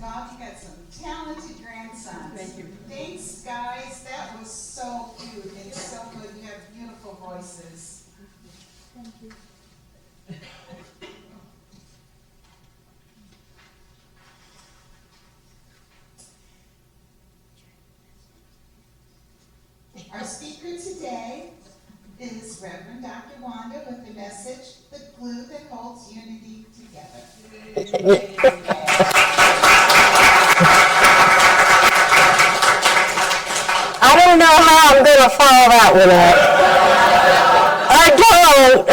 Bob, you got some talented grandsons. Thank you. Thanks, guys. That was so cute and so good. You have beautiful voices. Thank you. Our speaker today is Reverend Dr. Wanda with the message, The Glue That Holds Unity Together. I don't know how I'm going to follow that one up. I don't.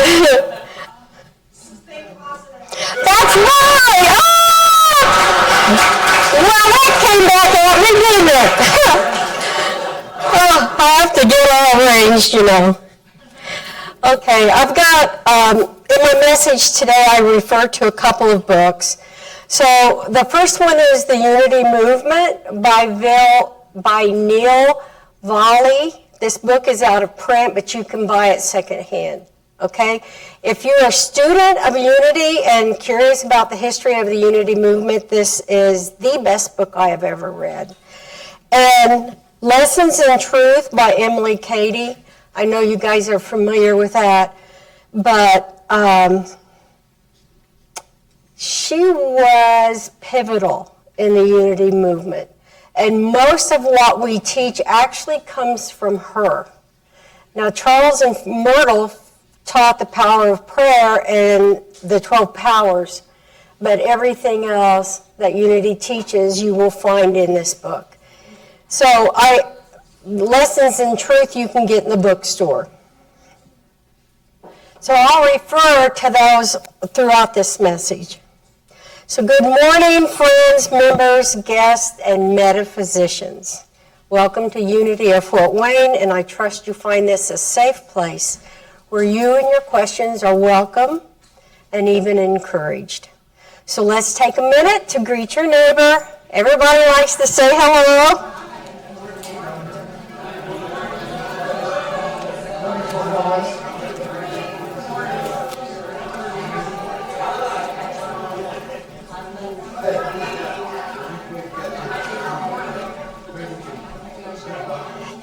That's right. Oh! Well, that came back at me, didn't it? Oh, I have to get all arranged, you know. Okay, I've got, in my message today, I refer to a couple of books. So the first one is The Unity Movement by Neil Volley. This book is out of print, but you can buy it secondhand, okay? If you're a student of Unity and curious about the history of the Unity movement, this is the best book I have ever read. And Lessons in Truth by Emily Cady. I know you guys are familiar with that, but she was pivotal in the Unity movement. And most of what we teach actually comes from her. Now, Charles and Myrtle taught the power of prayer and the 12 powers, but everything else that Unity teaches you will find in this book. So Lessons in Truth you can get in the bookstore. So I'll refer to those throughout this message. So good morning, friends, members, guests, and metaphysicians. Welcome to Unity of Fort Wayne, and I trust you find this a safe place where you and your questions are welcome and even encouraged. So let's take a minute to greet your neighbor. Everybody likes to say hello.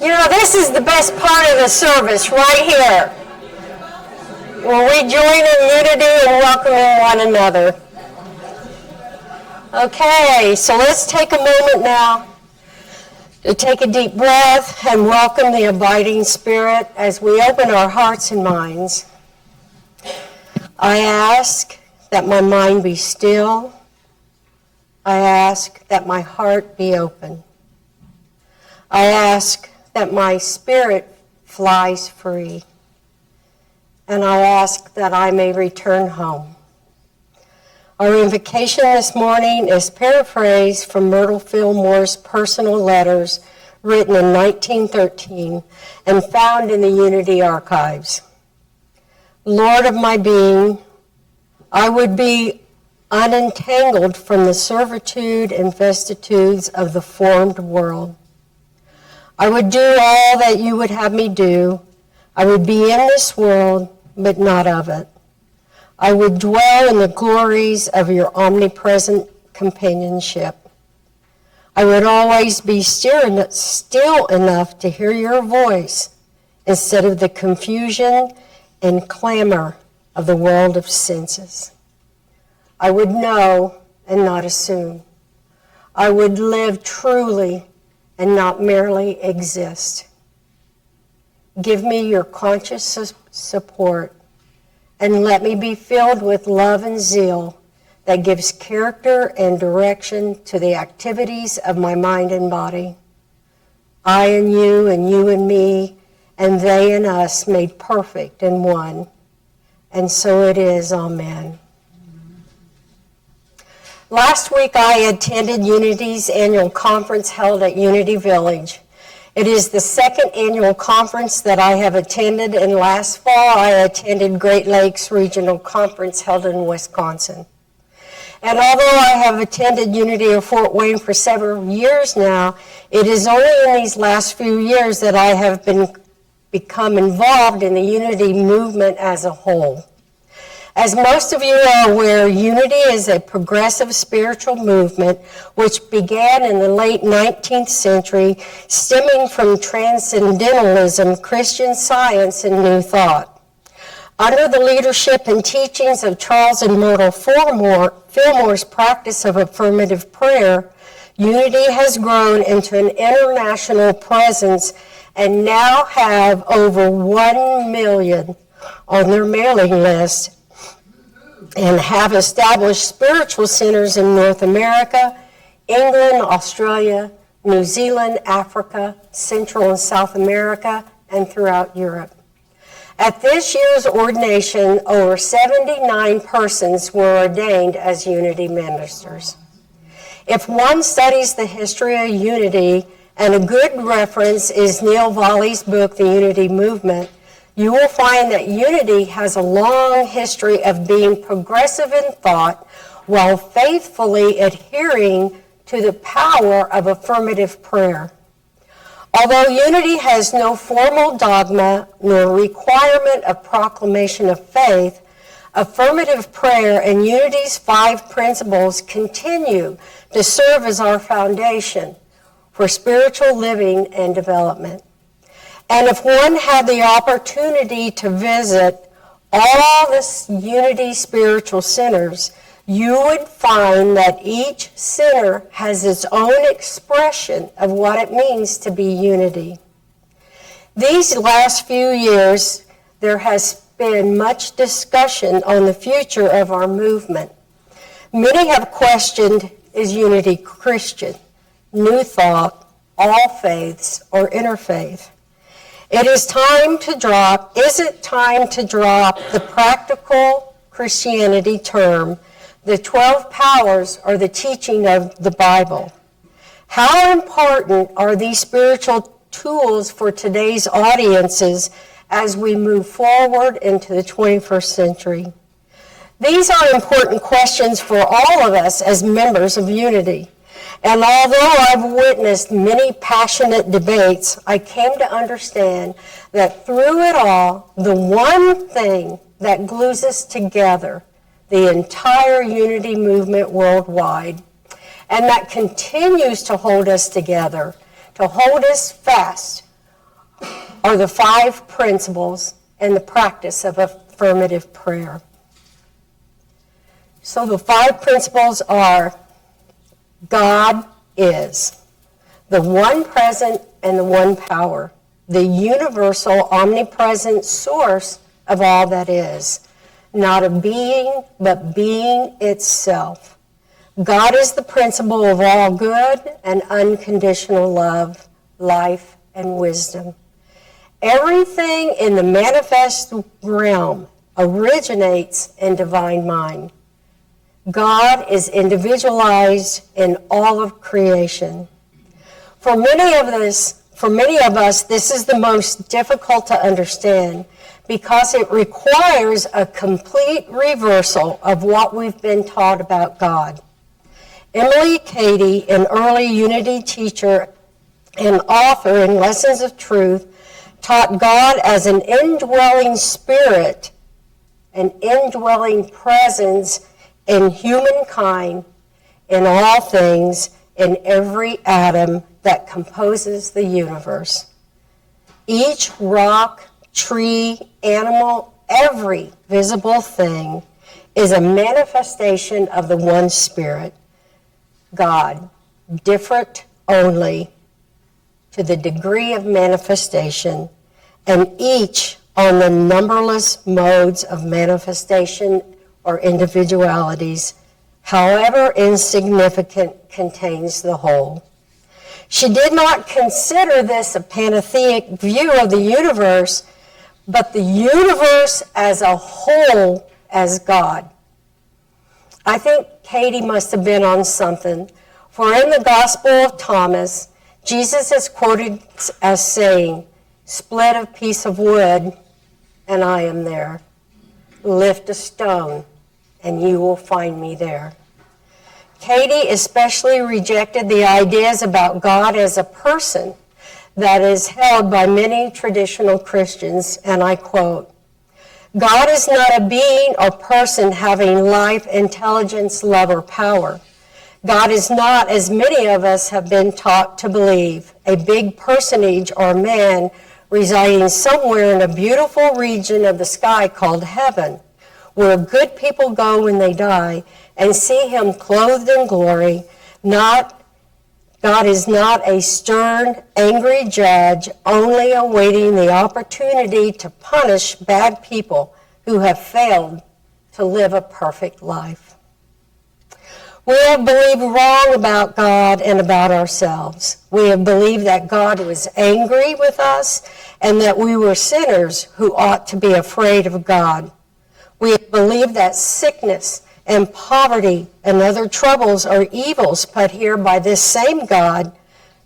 You know, this is the best part of the service right here, where we join in unity and welcoming one another. Okay, so let's take a moment now to take a deep breath and welcome the abiding Spirit as we open our hearts and minds. I ask that my mind be still. I ask that my heart be open. I ask that my spirit flies free, and I ask that I may return home. Our invocation this morning is paraphrased from Myrtle Fillmore's personal letters written in 1913 and found in the Unity Archives. Lord of my being, I would be unentangled from the servitude and vicissitudes of the formed world. I would do all that you would have me do. I would be in this world, but not of it. I would dwell in the glories of your omnipresent companionship. I would always be still enough to hear your voice instead of the confusion and clamor of the world of senses. I would know and not assume. I would live truly and not merely exist. Give me your conscious support and let me be filled with love and zeal that gives character and direction to the activities of my mind and body. I and you and me, and they and us made perfect in one. And so it is, amen. Last week I attended Unity's annual conference held at Unity Village. It is the second annual conference that I have attended, and last fall I attended Great Lakes Regional Conference held in Wisconsin. And although I have attended Unity of Fort Wayne for several years now, it is only in these last few years that I have become involved in the Unity movement as a whole. As most of you are aware, unity is a progressive spiritual movement which began in the late 19th century, stemming from transcendentalism, Christian Science, and New Thought. Under the leadership and teachings of Charles and Myrtle Fillmore's practice of affirmative prayer, unity has grown into an international presence and now have over 1 million on their mailing list, and have established spiritual centers in North America, England, Australia, New Zealand, Africa, Central and South America, and throughout Europe. At this year's ordination, over 79 persons were ordained as unity ministers. If one studies the history of unity, and a good reference is Neil Volley's book, The Unity Movement, you will find that unity has a long history of being progressive in thought while faithfully adhering to the power of affirmative prayer. Although unity has no formal dogma nor requirement of proclamation of faith, affirmative prayer and unity's 5 principles continue to serve as our foundation for spiritual living and development. And if one had the opportunity to visit all the unity spiritual centers, you would find that each center has its own expression of what it means to be unity. These last few years, there has been much discussion on the future of our movement. Many have questioned, is unity Christian, New Thought, all faiths, or interfaith? Is it time to drop the practical Christianity term, the 12 powers, or the teaching of the Bible? How important are these spiritual tools for today's audiences as we move forward into the 21st century? These are important questions for all of us as members of Unity. And although I've witnessed many passionate debates, I came to understand that through it all, the one thing that glues us together, the entire unity movement worldwide, and that continues to hold us together, to hold us fast, are the 5 principles and the practice of affirmative prayer. So the 5 principles are: God is the one present and the one power, the universal, omnipresent source of all that is, not a being, but being itself. God is the principle of all good and unconditional love, life, and wisdom. Everything in the manifest realm originates in divine mind. God is individualized in all of creation. For many of us, this is the most difficult to understand because it requires a complete reversal of what we've been taught about God. Emily Cady, an early Unity teacher and author in Lessons of Truth, taught God as an indwelling spirit, an indwelling presence in humankind, in all things, in every atom that composes the universe. Each rock, tree, animal, every visible thing is a manifestation of the one Spirit, God, different only to the degree of manifestation, and each on the numberless modes of manifestation or individualities, however insignificant, contains the whole. She did not consider this a pantheistic view of the universe, but the universe as a whole as God. I think Katie must have been on something, for in the Gospel of Thomas, Jesus is quoted as saying, "Split a piece of wood, and I am there. Lift a stone, and you will find me there." Katie especially rejected the ideas about God as a person that is held by many traditional Christians, and I quote, God is not a being or person having life, intelligence, love, or power. God is not, as many of us have been taught to believe, a big personage or man residing somewhere in a beautiful region of the sky called heaven, where good people go when they die and see him clothed in glory. God is not a stern, angry judge, only awaiting the opportunity to punish bad people who have failed to live a perfect life. We have believed wrong about God and about ourselves. We have believed that God was angry with us and that we were sinners who ought to be afraid of God. We have believed that sickness and poverty and other troubles are evils put here by this same God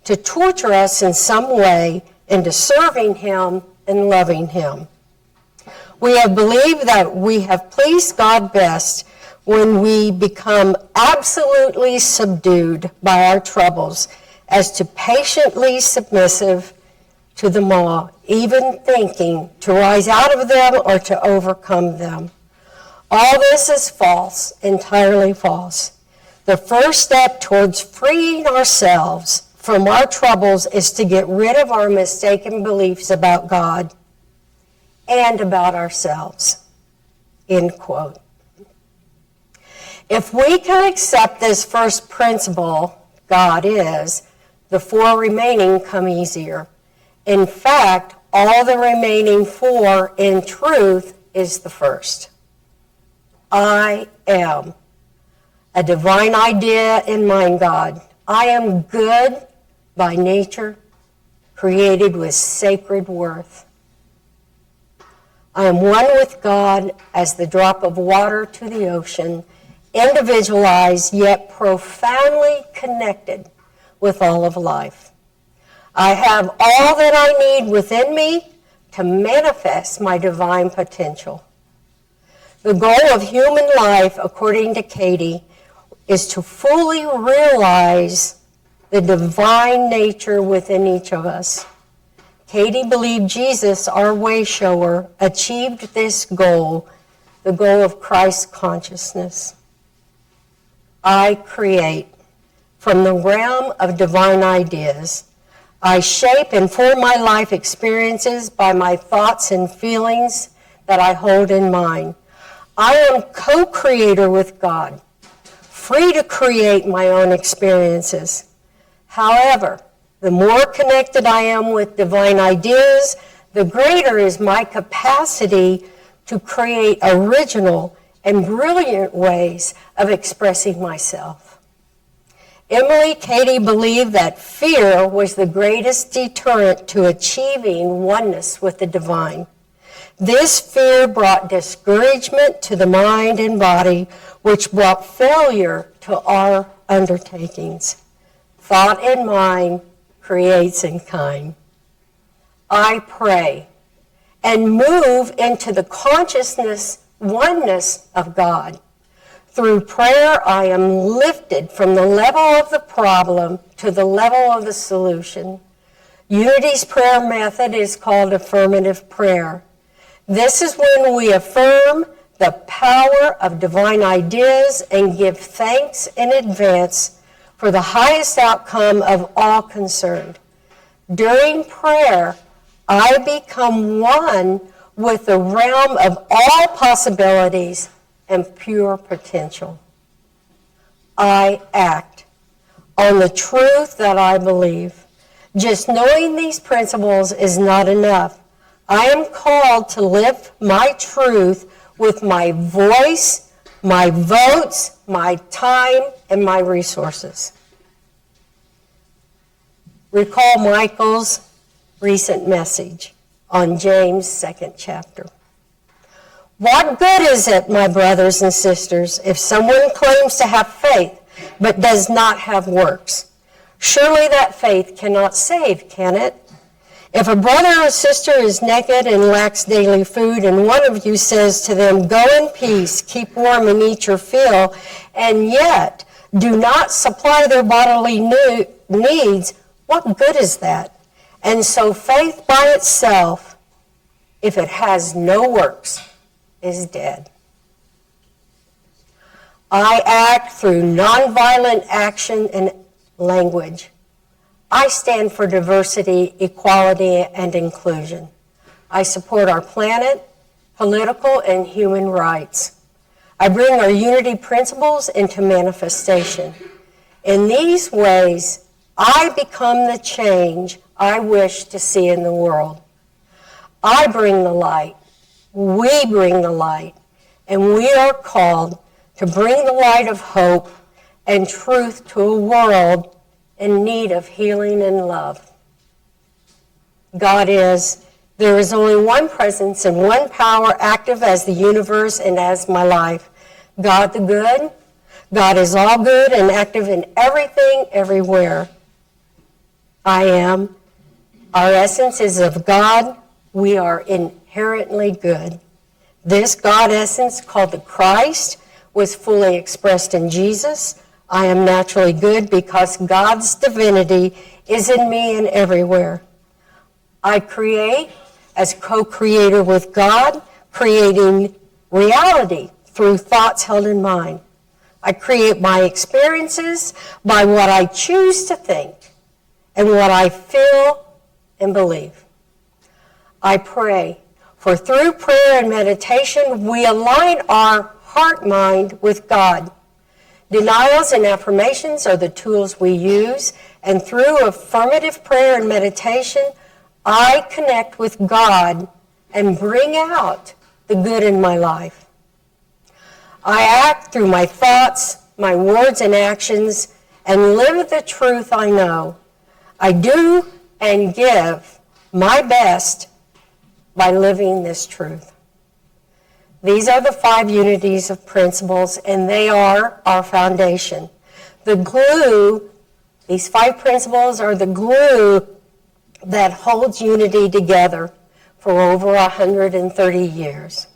to torture us in some way into serving him and loving him. We have believed that we have pleased God best when we become absolutely subdued by our troubles as to patiently submissive to them all, even thinking to rise out of them or to overcome them. All this is false, entirely false. The first step towards freeing ourselves from our troubles is to get rid of our mistaken beliefs about God and about ourselves. End quote. If we can accept this first principle, God is, the four remaining come easier. In fact, all the remaining four in truth is the first. I am a divine idea in mind, God. I am good by nature, created with sacred worth. I am one with God as the drop of water to the ocean, individualized yet profoundly connected with all of life. I have all that I need within me to manifest my divine potential. The goal of human life, according to Katie, is to fully realize the divine nature within each of us. Katie believed Jesus, our way shower, achieved this goal, the goal of Christ consciousness. I create from the realm of divine ideas. I shape and form my life experiences by my thoughts and feelings that I hold in mind. I am co-creator with God, free to create my own experiences. However, the more connected I am with divine ideas, the greater is my capacity to create original and brilliant ways of expressing myself. Emily Cady believed that fear was the greatest deterrent to achieving oneness with the divine. This fear brought discouragement to the mind and body, which brought failure to our undertakings. Thought in mind creates in kind. I pray and move into the consciousness, oneness of God. Through prayer, I am lifted from the level of the problem to the level of the solution. Unity's prayer method is called affirmative prayer. This is when we affirm the power of divine ideas and give thanks in advance for the highest outcome of all concerned. During prayer, I become one with the realm of all possibilities and pure potential. I act on the truth that I believe. Just knowing these principles is not enough. I am called to live my truth with my voice, my votes, my time, and my resources. Recall Michael's recent message on James' 2nd chapter. What good is it, my brothers and sisters, if someone claims to have faith but does not have works? Surely that faith cannot save, can it? If a brother or sister is naked and lacks daily food, and one of you says to them, "Go in peace, keep warm and eat your fill," and yet do not supply their bodily needs, what good is that? And so faith by itself, if it has no works, is dead. I act through nonviolent action and language. I stand for diversity, equality, and inclusion. I support our planet, political, and human rights. I bring our unity principles into manifestation. In these ways, I become the change I wish to see in the world. I bring the light, we bring the light, and we are called to bring the light of hope and truth to a world in need of healing and love. God is, there is only one presence and one power active as the universe and as my life. God the good. God is all good and active in everything, everywhere. I am. Our essence is of God. We are inherently good. This God essence, called the Christ, was fully expressed in Jesus. I am naturally good because God's divinity is in me and everywhere. I create as co-creator with God, creating reality through thoughts held in mind. I create my experiences by what I choose to think and what I feel and believe. I pray, for through prayer and meditation, we align our heart-mind with God. Denials and affirmations are the tools we use, and through affirmative prayer and meditation, I connect with God and bring out the good in my life. I act through my thoughts, my words and actions, and live the truth I know. I do and give my best by living this truth. These are the 5 unities of principles, and they are our foundation. The glue, these 5 principles are the glue that holds unity together for over 130 years.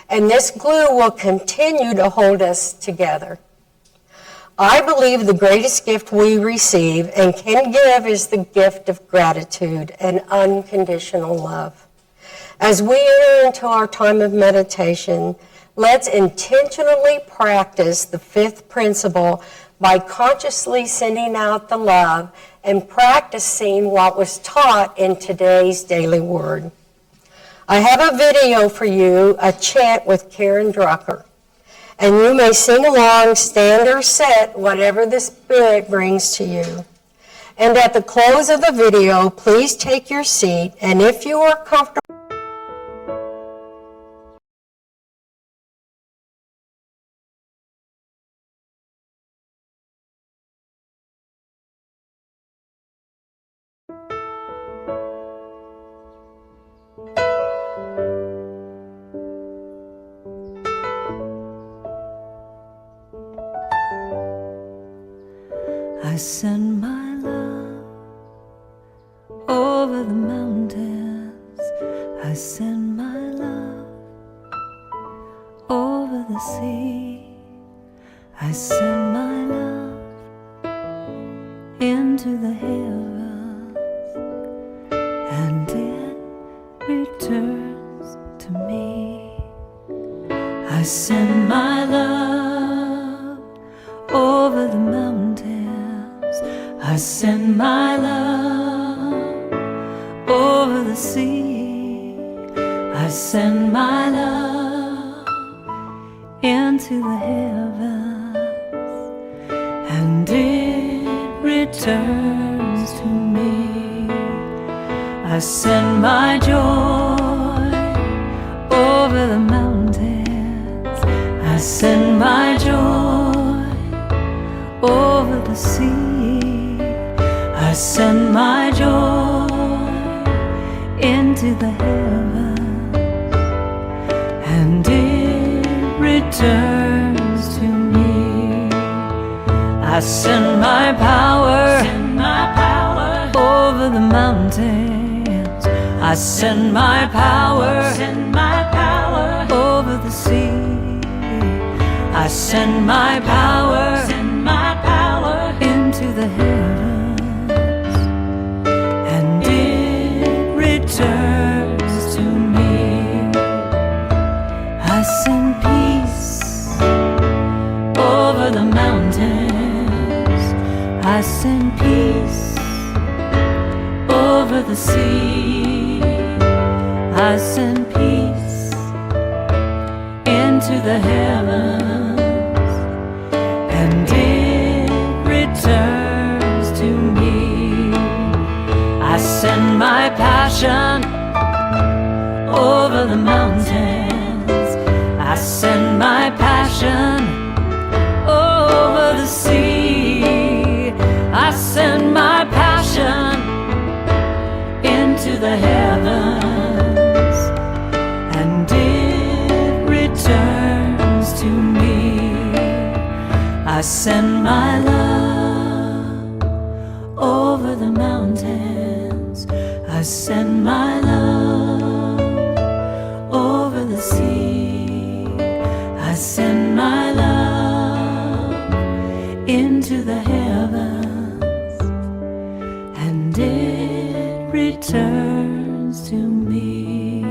And this glue will continue to hold us together. I believe the greatest gift we receive and can give is the gift of gratitude and unconditional love. As we enter into our time of meditation, let's intentionally practice the 5th principle by consciously sending out the love and practicing what was taught in today's daily word. I have a video for you, a chant with Karen Drucker, and you may sing along, stand or sit, whatever the Spirit brings to you. And at the close of the video, please take your seat, and if you are comfortable, I send my love over the mountains. I send my love over the sea. I send my love into the heavens, and it returns to me. I send my love over the mountains. I send my love over the sea. I send my love into the heavens, and it returns to me. I send my joy over the mountains. I send my joy over the sea. I send my joy into the heavens, and it returns to me. I send my power over the mountains. I send my power over the sea. I send my power into the heavens, and it returns to me. I send peace over the sea. I send peace into the heavens, and it returns to me. I send my passion over the mountains. I send my passion over the sea. I send my passion into the heavens, and it returns to me. I send my love over the mountains. I send my love over the sea. I send my love into the heavens, and it returns to me,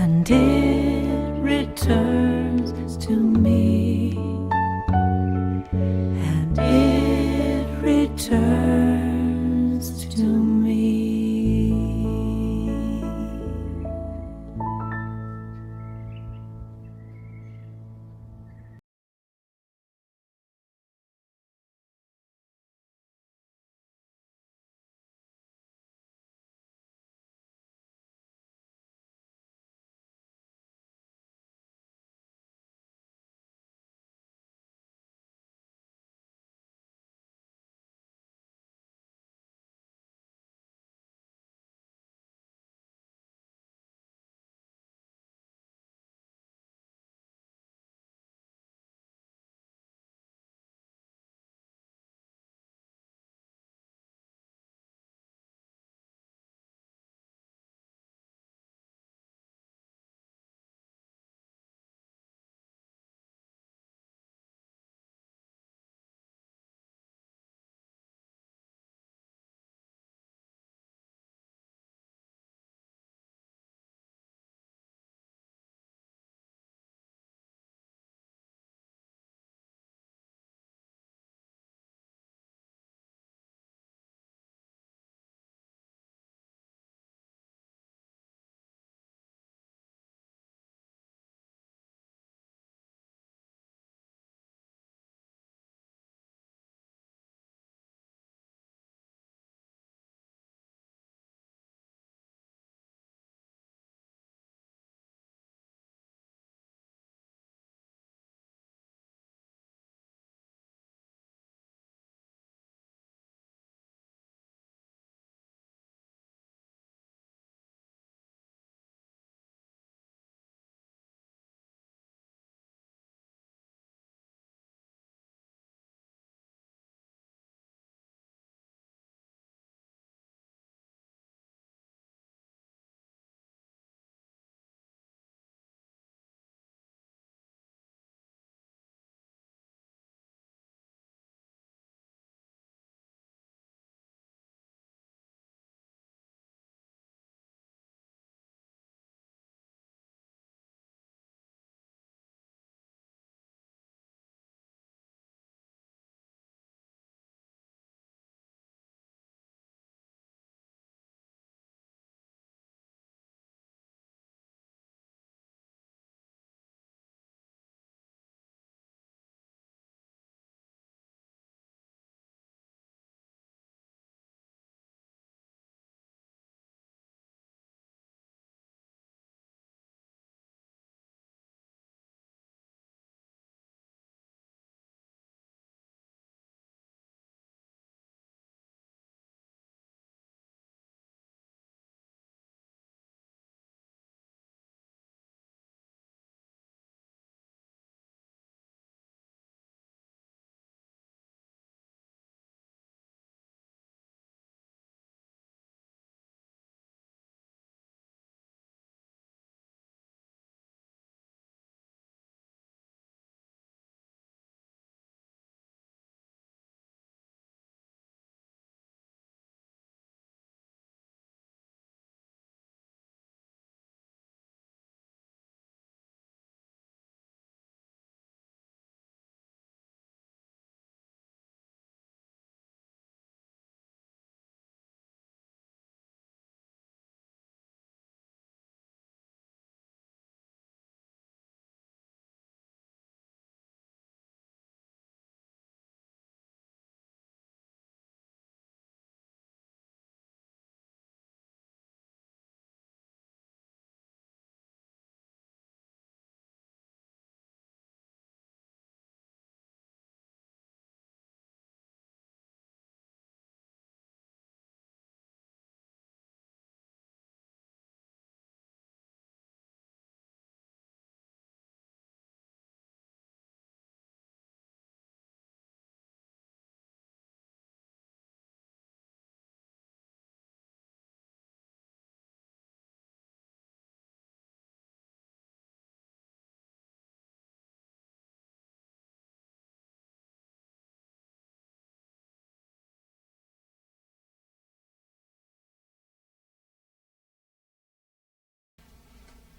and it returns to me, and it returns to me.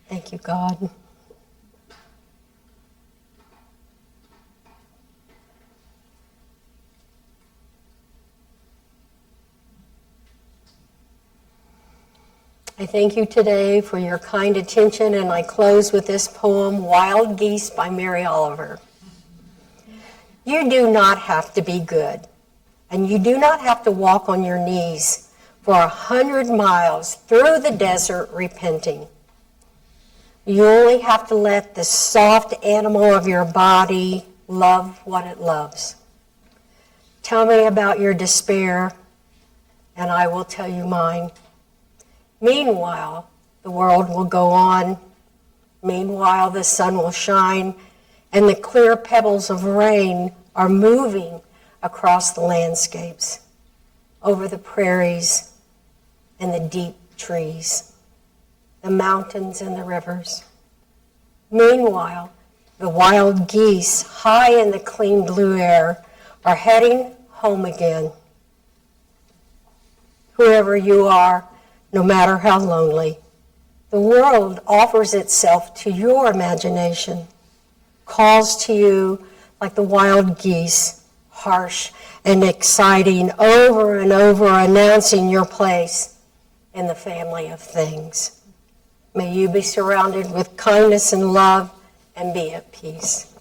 Thank you, God. I thank you today for your kind attention, and I close with this poem, Wild Geese by Mary Oliver. You do not have to be good, and you do not have to walk on your knees for 100 miles through the desert repenting. You only have to let the soft animal of your body love what it loves. Tell me about your despair, and I will tell you mine. Meanwhile, the world will go on. Meanwhile, the sun will shine, and the clear pebbles of rain are moving across the landscapes, over the prairies and the deep trees, the mountains and the rivers. Meanwhile, the wild geese, high in the clean blue air, are heading home again. Whoever you are, no matter how lonely, the world offers itself to your imagination, calls to you like the wild geese, harsh and exciting, over and over announcing your place in the family of things. May you be surrounded with kindness and love and be at peace.